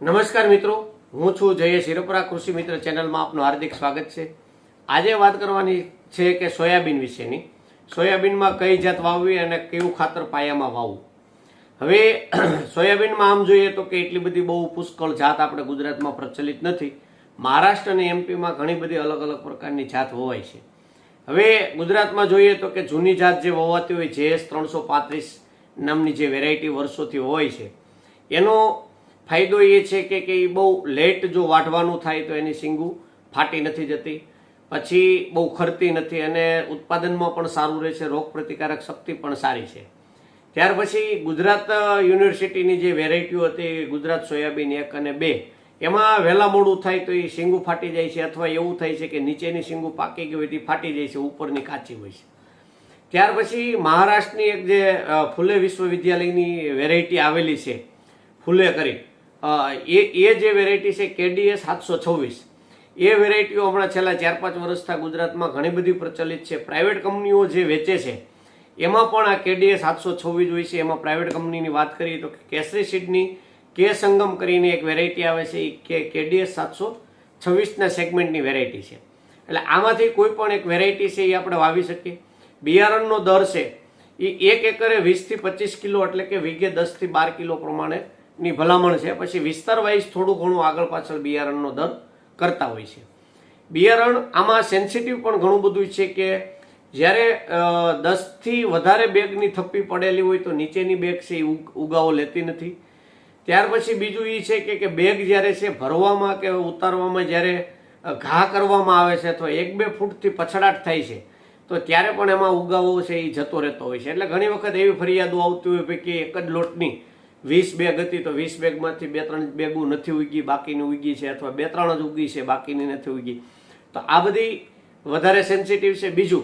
નમસ્કાર મિત્રો, હું છું જયેશ હિરપરા. કૃષિ મિત્ર ચેનલમાં આપનું હાર્દિક સ્વાગત છે. આજે વાત કરવાની છે કે સોયાબીન વિશેની. સોયાબીનમાં કઈ જાત વાવવી અને કયું ખાતર પાયામાં વાવવું. હવે સોયાબીનમાં આમ જોઈએ તો કે એટલી બધી બહુ પુષ્કળ જાત આપણે ગુજરાતમાં પ્રચલિત નથી. મહારાષ્ટ્ર અને એમપીમાં ઘણી બધી અલગ અલગ પ્રકારની જાત વવાય છે. હવે ગુજરાતમાં જોઈએ તો કે જૂની જાત જે વવાતી હોય JS 335 નામની જે વેરાયટી વર્ષોથી હોય છે, એનો ફાયદો એ છે કે એ બહુ લેટ જો વાઢવાનું થાય તો એની શીંગું ફાટી નથી જતી, પછી બહુ ખરતી નથી અને ઉત્પાદનમાં પણ સારું રહે છે, રોગ પ્રતિકારક શક્તિ પણ સારી છે. ત્યાર પછી ગુજરાત યુનિવર્સિટીની જે વેરાયટીઓ હતી, ગુજરાત સોયાબીન 1 અને 2, એમાં વહેલા મોડું થાય તો એ શીંગું ફાટી જાય છે, અથવા એવું થાય છે કે નીચેની શીંગું પાકી ગઈ હોય તે ફાટી જાય છે, ઉપરની કાચી હોય છે. ત્યાર પછી મહારાષ્ટ્રની એક જે ફુલે વિશ્વવિદ્યાલયની વેરાયટી આવેલી છે, ફુલે કરી, એ જે વેરાયટી છે KDS 726, એ વેરાયટીઓ હમણાં છેલ્લા 4-5 વર્ષથી ગુજરાતમાં ઘણી બધી પ્રચલિત છે. પ્રાઇવેટ કંપનીઓ જે વેચે છે એમાં પણ આ KDS 726 હોય છે. એમાં પ્રાઇવેટ કંપનીની વાત કરીએ તો કેસરી સીડની કે સંગમ કરીને એક વેરાયટી આવે છે, એ KDS 726ના સેગમેન્ટની વેરાયટી છે. એટલે આમાંથી કોઈ પણ એક વેરાયટી છે એ આપણે વાવી શકીએ. બિયારણનો દર છે એ 1 એકરે 20 થી 25 કિલો, એટલે કે વીઘે 10 થી 12 કિલો પ્રમાણેની ભલામણ છે. પછી વિસ્તાર વાઇઝ થોડું ઘણું આગળ પાછળ બિયારણનો દર કરતા હોય છે. બિયારણ આમાં સેન્સિટિવ પણ ઘણું બધું છે કે જ્યારે 10 થી વધારે બેગની થપ્પી પડેલી હોય તો નીચેની બેગ છે એ ઉગાવો લેતી નથી. ત્યાર પછી બીજું એ છે કે બેગ જ્યારે છે ભરવામાં કે ઉતારવામાં જ્યારે ઘા કરવામાં આવે છે તો 1-2 ફૂટથી પછડાટ થાય છે, તો ત્યારે પણ એમાં ઉગાવો છે એ જતો રહેતો હોય છે. એટલે ઘણી વખત એવી ફરિયાદો આવતી હોય કે એક જ લોટની 20 બેગ હતી તો 20 બેગમાંથી 2-3 બેગો નથી ઉગી, બાકીની ઉગી છે, અથવા 2-3 જ ઉગી છે, બાકીની નથી ઉગી. તો આ બધી વધારે સેન્સિટિવ છે. બીજું,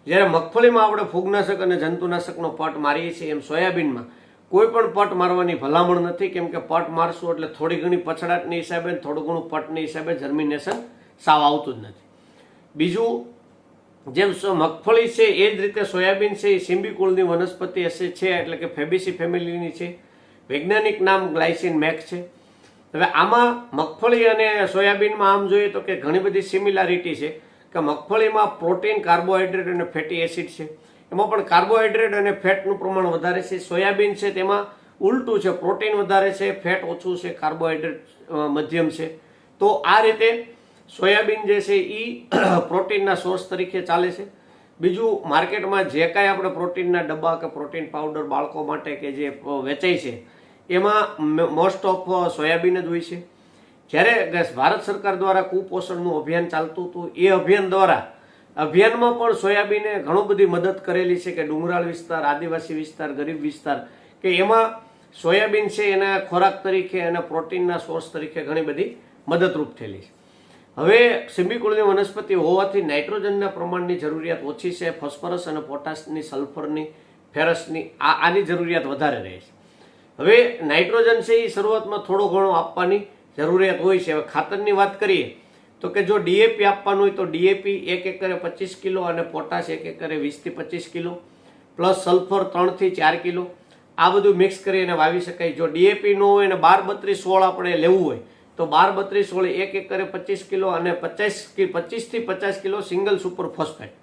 જ્યારે મગફળીમાં આપણે ફૂગનાશક અને જંતુનાશકનો પટ મારીએ છીએ, એમ સોયાબીનમાં કોઈ પણ પટ મારવાની ભલામણ નથી, કેમ કે પટ મારશું એટલે થોડી ઘણી પછડાટની હિસાબે, થોડું ઘણું પટની હિસાબે જર્મિનેશન સાવ આવતું જ નથી. બીજું, જેમ મગફળી છે એ જ રીતે સોયાબીન છે એ સિમ્બી કુળની વનસ્પતિ છે, એટલે કે ફેબેસી ફેમિલીની છે. વૈજ્ઞાનિક નામ ગ્લાયસિન મેક છે. હવે આમાં મગફળી અને સોયાબીનમાં આમ જોઈએ તો કે ઘણી બધી સિમિલારિટી છે કે મગફળીમાં પ્રોટીન, કાર્બોહાઈડ્રેટ અને ફેટી એસિડ છે. એમાં પણ કાર્બોહાઈડ્રેટ અને ફેટનું પ્રમાણ વધારે છે. સોયાબીન છે તેમાં ઉલટું છે, પ્રોટીન વધારે છે, ફેટ ઓછું છે, કાર્બોહાઈડ્રેટ મધ્યમ છે. તો આ રીતે સોયાબીન જે છે એ પ્રોટીનના સોર્સ તરીકે ચાલે છે. બીજું, માર્કેટમાં જે કાંઈ આપણે પ્રોટીનના ડબ્બા કે પ્રોટીન પાવડર બાળકો માટે કે જે વેચાય છે એમાં મોસ્ટ ઓફ સોયાબીન જ હોય છે. જ્યારે ભારત સરકાર દ્વારા કુપોષણનું અભિયાન ચાલતું હતું, એ અભિયાનમાં પણ સોયાબીને ઘણું બધી મદદ કરેલી છે કે ડુંગરાળ વિસ્તાર, આદિવાસી વિસ્તાર, ગરીબ વિસ્તાર, કે એમાં સોયાબીન છે એના ખોરાક તરીકે અને પ્રોટીનના સોર્સ તરીકે ઘણી બધી મદદરૂપ થયેલી છે. હવે સિમ્બી કુળની વનસ્પતિ હોવાથી નાઇટ્રોજનના પ્રમાણની જરૂરિયાત ઓછી છે. ફોસ્ફરસ અને પોટાશની, સલ્ફરની, ફેરસની આની જરૂરિયાત વધારે રહે છે. હવે નાઇટ્રોજન છે એ શરૂઆતમાં થોડો ઘણો આપવાની જરૂરિયાત હોય છે. હવે ખાતરની વાત કરીએ તો કે જો DAP આપવાનું હોય તો DAP 1 એકરે 25 કિલો અને પોટાશ 1 એકરે 20 થી 25 કિલો, પ્લસ સલ્ફર 3 થી 4 કિલો, આ બધું મિક્સ કરીને વાવી શકાય. જો DAP ન હોય અને 12-32-16 આપણે લેવું હોય તો 12-32-16 1 એકરે 25 કિલો અને 25 થી 50 કિલો સિંગલ સુપર ફોસ્ફેટ,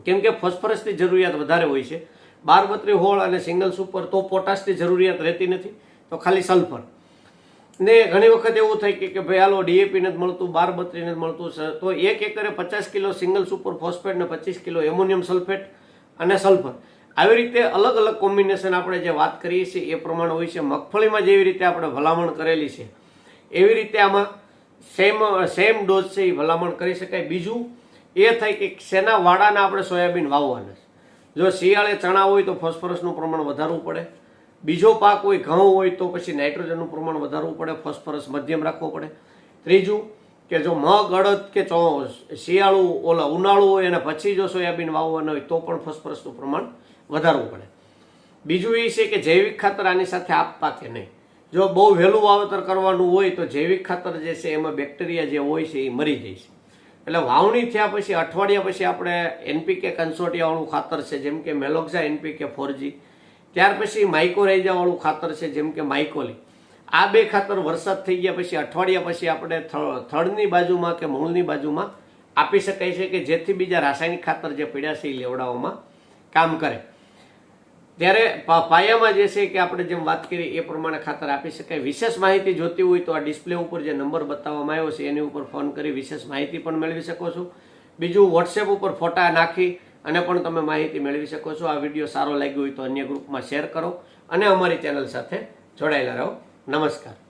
કેમ કે ફોસ્ફરસની જરૂરિયાત વધારે હોય છે. 12-32-16 અને સિંગલ સુપર, તો પોટાશની જરૂરિયાત રહેતી નથી, તો ખાલી સલ્ફર. ને ઘણી વખત એવું થાય કે ભાઈ હાલો DAP નથી મળતું, 12-32 નથી મળતું, તો 1 એકરે 50 કિલો સિંગલ સુપર ફોસ્ફેટ ને 25 કિલો એમોનિયમ સલ્ફેટ અને સલ્ફર, આવી રીતે અલગ અલગ કોમ્બિનેશન આપણે જે વાત કરીએ છીએ એ પ્રમાણે હોય છે. મગફળીમાં જેવી રીતે આપણે ભલામણ કરેલી છે એવી રીતે આમાં સેમ ડોઝ છે એ ભલામણ કરી શકાય. બીજું એ થાય કે શેના વાડાના આપણે સોયાબીન વાવવાના. જો શિયાળે ચણા હોય તો ફોસ્ફરસનું પ્રમાણ વધારવું પડે. બીજો પાક હોય, ઘઉં હોય, તો પછી નાઇટ્રોજનનું પ્રમાણ વધારવું પડે, ફોસ્ફરસ મધ્યમ રાખવો પડે. ત્રીજું કે જો મગ, અડદ કે ઉનાળું હોય અને પછી જો સોયાબીન વાવવાના હોય તો પણ ફોસ્ફરસનું પ્રમાણ વધારવું પડે. બીજું એ છે કે જૈવિક ખાતર આની સાથે આપવા કે નહીં. જો બહુ વહેલું વાવેતર કરવાનું હોય તો જૈવિક ખાતર જે છે એમાં બેક્ટેરિયા જે હોય છે એ મરી જાય છે. એટલે વાવણી થયા પછી અઠવાડિયા પછી આપણે NPK કન્સોર્ટિયાવાળું ખાતર છે જેમ કે મેલોક્ઝા NPK 4G, ત્યાર પછી માઇકોરાઇઝાવાળું ખાતર છે જેમ કે માઇકોલી, આ બે ખાતર વરસાદ થઈ ગયા પછી અઠવાડિયા પછી આપણે થડની બાજુમાં કે મૂળની બાજુમાં આપી શકાય છે કે જેથી બીજા રાસાયણિક ખાતર જે પડ્યા છે એ લેવડાવવામાં કામ કરે. ત્યારે પાયામાં જે છે કે આપણે જેમ વાત કરી એ પ્રમાણે ખાતર આપી શકાય. વિશેષ માહિતી જોતી હોય તો આ ડિસ્પ્લે ઉપર જે નંબર બતાવવામાં આવ્યો છે એની ઉપર ફોન કરી વિશેષ માહિતી પણ મેળવી શકો છો. બીજું વોટ્સએપ ઉપર ફોટા નાખી અને પણ તમે માહિતી મેળવી શકો છો. આ વિડીયો સારો લાગ્યો હોય તો અન્ય ગ્રુપમાં શેર કરો અને અમારી ચેનલ સાથે જોડાયેલા રહો. નમસ્કાર.